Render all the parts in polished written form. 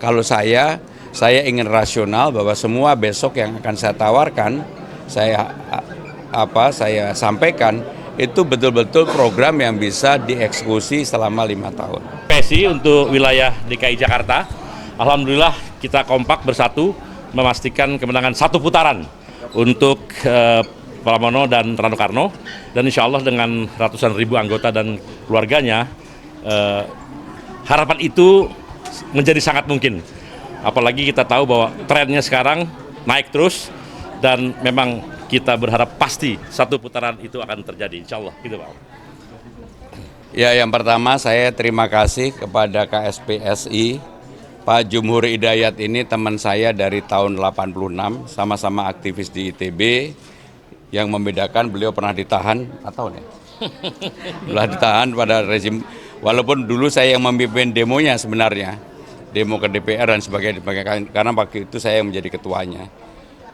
Kalau saya ingin rasional bahwa semua besok yang akan saya tawarkan, saya sampaikan itu betul-betul program yang bisa dieksekusi selama 5 tahun. PSI untuk wilayah DKI Jakarta, alhamdulillah kita kompak bersatu memastikan kemenangan satu putaran untuk Pramono dan Rano Karno, dan insya Allah dengan ratusan ribu anggota dan keluarganya, harapan itu menjadi sangat mungkin. Apalagi kita tahu bahwa trennya sekarang naik terus, dan memang kita berharap pasti satu putaran itu akan terjadi, insya Allah, gitu Pak. Ya, yang pertama saya terima kasih kepada KSPSI. Pak Jumhur Hidayat ini teman saya dari tahun 86, sama-sama aktivis di ITB. Yang membedakan beliau pernah ditahan, atau nih? Pernah ditahan pada rezim, walaupun dulu saya yang memimpin demonya sebenarnya. Demo ke DPR dan sebagainya, karena waktu itu saya yang menjadi ketuanya.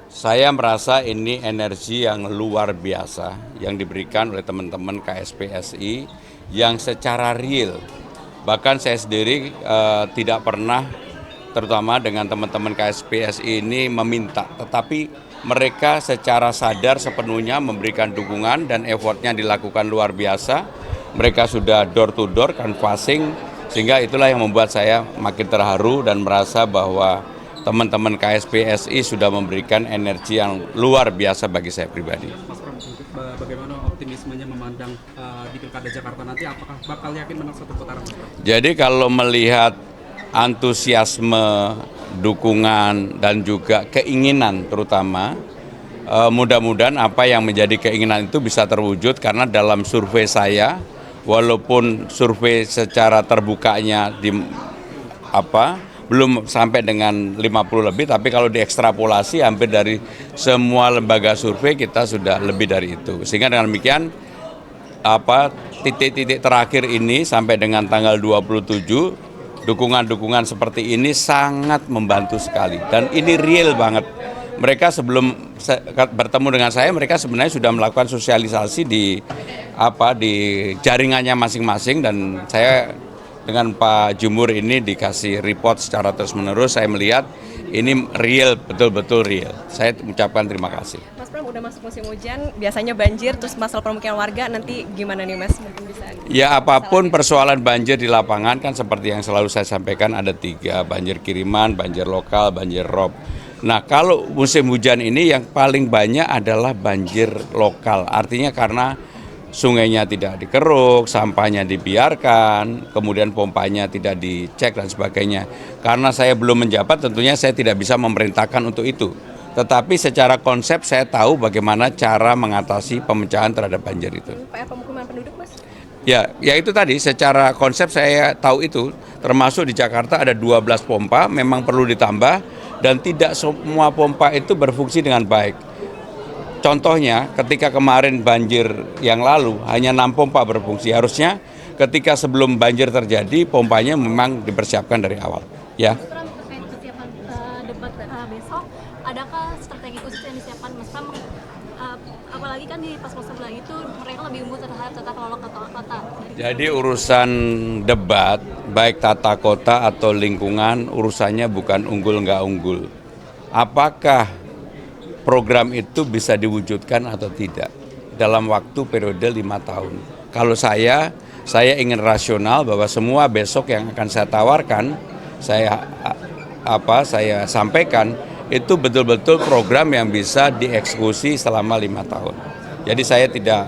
Saya merasa ini energi yang luar biasa yang diberikan oleh teman-teman KSPSI yang secara real. Bahkan saya sendiri tidak pernah, terutama dengan teman-teman KSPSI ini meminta, tetapi mereka secara sadar sepenuhnya memberikan dukungan dan effortnya dilakukan luar biasa. Mereka sudah door to door canvassing, sehingga itulah yang membuat saya makin terharu dan merasa bahwa teman-teman KSPSI sudah memberikan energi yang luar biasa bagi saya pribadi. Mas Pram, bagaimana optimismenya memandang di Pilkada Jakarta nanti, apakah bakal yakin menang satu putaran? Jadi kalau melihat antusiasme, dukungan, dan juga keinginan terutama, mudah-mudahan apa yang menjadi keinginan itu bisa terwujud, karena dalam survei saya, walaupun survei secara terbukanya belum sampai dengan 50 lebih, tapi kalau diekstrapolasi hampir dari semua lembaga survei kita sudah lebih dari itu. Sehingga dengan demikian titik-titik terakhir ini sampai dengan tanggal 27, dukungan-dukungan seperti ini sangat membantu sekali, dan ini real banget. Mereka sebelum bertemu dengan saya, mereka sebenarnya sudah melakukan sosialisasi di jaringannya masing-masing, dan saya dengan Pak Jumhur ini dikasih report secara terus-menerus. Saya melihat ini real, betul-betul real. Saya mengucapkan terima kasih. Mas Pram, udah masuk musim hujan, biasanya banjir, terus masalah pemukiman warga, nanti gimana nih Mas? Mungkin bisa. Ya, apapun persoalan banjir di lapangan kan seperti yang selalu saya sampaikan, ada 3, banjir kiriman, banjir lokal, banjir rob. Nah, kalau musim hujan ini yang paling banyak adalah banjir lokal, artinya karena sungainya tidak dikeruk, sampahnya dibiarkan, kemudian pompanya tidak dicek dan sebagainya. Karena saya belum menjabat, tentunya saya tidak bisa memerintahkan untuk itu. Tetapi secara konsep saya tahu bagaimana cara mengatasi pemecahan terhadap banjir itu. PR pemukiman penduduk, Mas? Ya itu tadi, secara konsep saya tahu itu, termasuk di Jakarta ada 12 pompa, memang perlu ditambah, dan tidak semua pompa itu berfungsi dengan baik. Contohnya, ketika kemarin banjir yang lalu, hanya 6 pompa berfungsi. Harusnya ketika sebelum banjir terjadi, pompanya memang dipersiapkan dari awal. Ya. Terkait persiapan debat besok, adakah strategi khusus yang disiapkan Mas Pram? Apalagi kan di paslon sebelah itu mereka lebih unggul terhadap tata kelola kota. Jadi urusan debat, baik tata kota atau lingkungan, urusannya bukan unggul nggak unggul. Apakah program itu bisa diwujudkan atau tidak dalam waktu periode 5 tahun. Kalau saya ingin rasional bahwa semua besok yang akan saya tawarkan, saya sampaikan itu betul-betul program yang bisa dieksekusi selama 5 tahun. Jadi saya tidak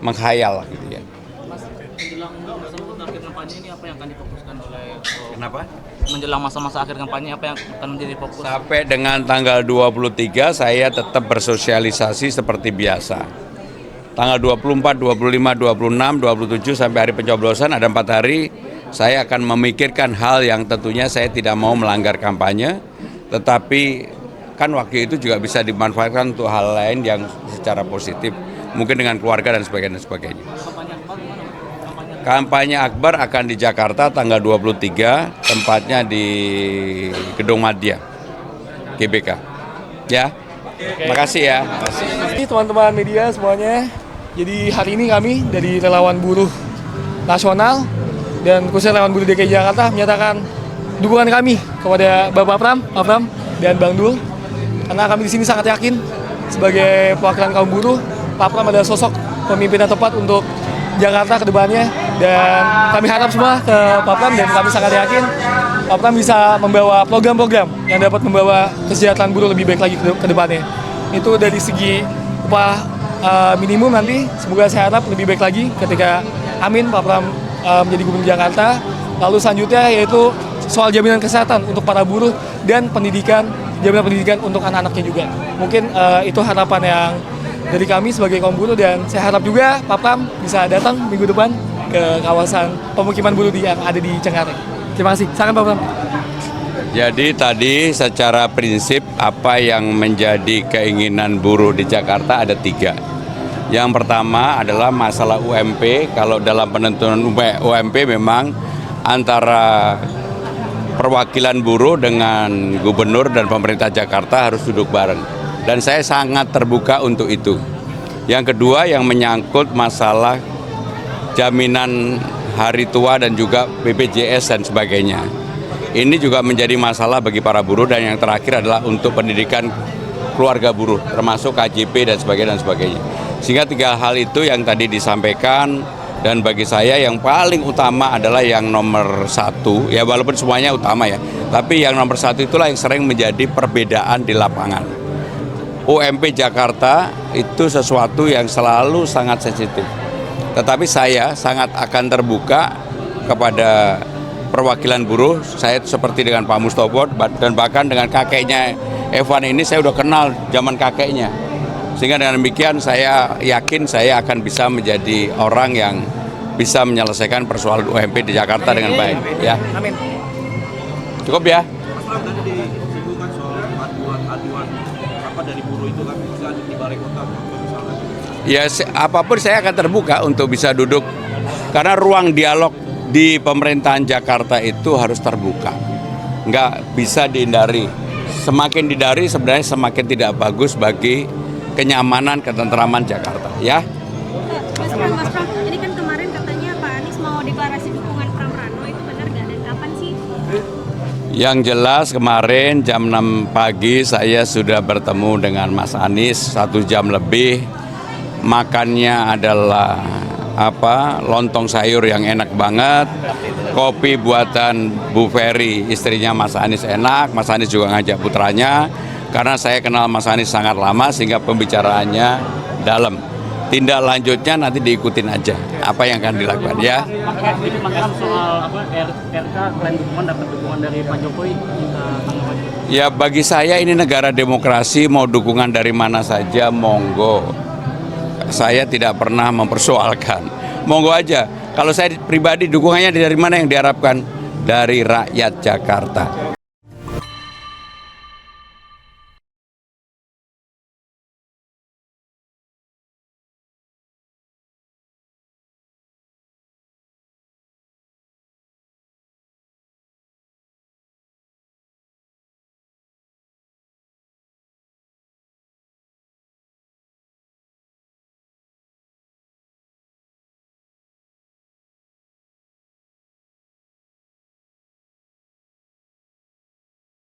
menghayal gitu ya. Mas, menjelang masa-masa akhir kampanye ini apa yang akan difokuskan oleh Kenapa? menjelang masa-masa akhir kampanye apa yang akan menjadi fokus? Sampai dengan tanggal 23 saya tetap bersosialisasi seperti biasa. Tanggal 24, 25, 26, 27 sampai hari pencoblosan ada 4 hari, saya akan memikirkan hal yang tentunya saya tidak mau melanggar kampanye, tetapi kan waktu itu juga bisa dimanfaatkan untuk hal lain yang secara positif, mungkin dengan keluarga dan sebagainya. Kampanye akbar akan di Jakarta tanggal 23, tempatnya di Gedung Madya, GBK. Ya, makasih ya. Ini teman-teman media semuanya. Jadi hari ini kami dari relawan buruh nasional dan khususnya relawan buruh DKI Jakarta menyatakan dukungan kami kepada Bapak Pram, Pak Pram, dan Bang Dul. Karena kami di sini sangat yakin sebagai perwakilan kaum buruh, Pak Pram adalah sosok pemimpin yang tepat untuk Jakarta ke depannya. Dan kami harap semua ke Pak Pram, dan kami sangat yakin Pak Pram bisa membawa program-program yang dapat membawa kesejahteraan buruh lebih baik lagi ke depannya. Itu dari segi upah minimum nanti, semoga saya harap lebih baik lagi ketika amin Pak Pram menjadi gubernur Jakarta. Lalu selanjutnya yaitu soal jaminan kesehatan untuk para buruh dan jaminan pendidikan untuk anak-anaknya juga. Mungkin itu harapan yang dari kami sebagai kaum buruh, dan saya harap juga Pak Pram bisa datang minggu depan ke kawasan pemukiman buruh yang ada di Cengkareng. Terima kasih. Silakan Pak Pram. Jadi tadi secara prinsip apa yang menjadi keinginan buruh di Jakarta ada 3. Yang pertama adalah masalah UMP. Kalau dalam penentuan UMP memang antara perwakilan buruh dengan gubernur dan pemerintah Jakarta harus duduk bareng. Dan saya sangat terbuka untuk itu. Yang kedua yang menyangkut masalah jaminan hari tua dan juga BPJS dan sebagainya. Ini juga menjadi masalah bagi para buruh, dan yang terakhir adalah untuk pendidikan keluarga buruh, termasuk KJP dan sebagainya. Sehingga 3 hal itu yang tadi disampaikan, dan bagi saya yang paling utama adalah yang nomor 1, ya walaupun semuanya utama ya, tapi yang nomor 1 itulah yang sering menjadi perbedaan di lapangan. UMP Jakarta itu sesuatu yang selalu sangat sensitif. Tetapi saya sangat akan terbuka kepada perwakilan buruh. Saya seperti dengan Pak Mustopo dan bahkan dengan kakeknya Evan ini saya udah kenal zaman kakeknya. Sehingga dengan demikian saya yakin saya akan bisa menjadi orang yang bisa menyelesaikan persoalan UMP di Jakarta dengan baik. Ya. Amin. Cukup ya. Mas Pram tadi disinggung soal aduan apa dari buruh itu kan bisa di balai kota misalnya. Ya apapun saya akan terbuka untuk bisa duduk, karena ruang dialog di pemerintahan Jakarta itu harus terbuka, nggak bisa dihindari. Semakin dihindari sebenarnya semakin tidak bagus bagi kenyamanan, ketentraman Jakarta. Ya. Mas Pram, ini kan kemarin katanya Pak Anies mau deklarasi dukungan Pram Rano, itu benar nggak, dan kapan sih? Yang jelas kemarin jam 6 pagi saya sudah bertemu dengan Mas Anies 1 jam lebih. Makannya adalah lontong sayur yang enak banget, kopi buatan Bu Ferry, istrinya Mas Anies enak. Mas Anies juga ngajak putranya, karena saya kenal Mas Anies sangat lama sehingga pembicaraannya dalam. Tindak lanjutnya nanti diikutin aja apa yang akan dilakukan ya. Jadi makanya soal RK klaim dukungan dapat dukungan dari Pak Jokowi, tanggapannya? Ya bagi saya ini negara demokrasi, mau dukungan dari mana saja monggo. Saya tidak pernah mempersoalkan. Monggo aja. Kalau saya pribadi dukungannya dari mana yang diharapkan? Dari rakyat Jakarta.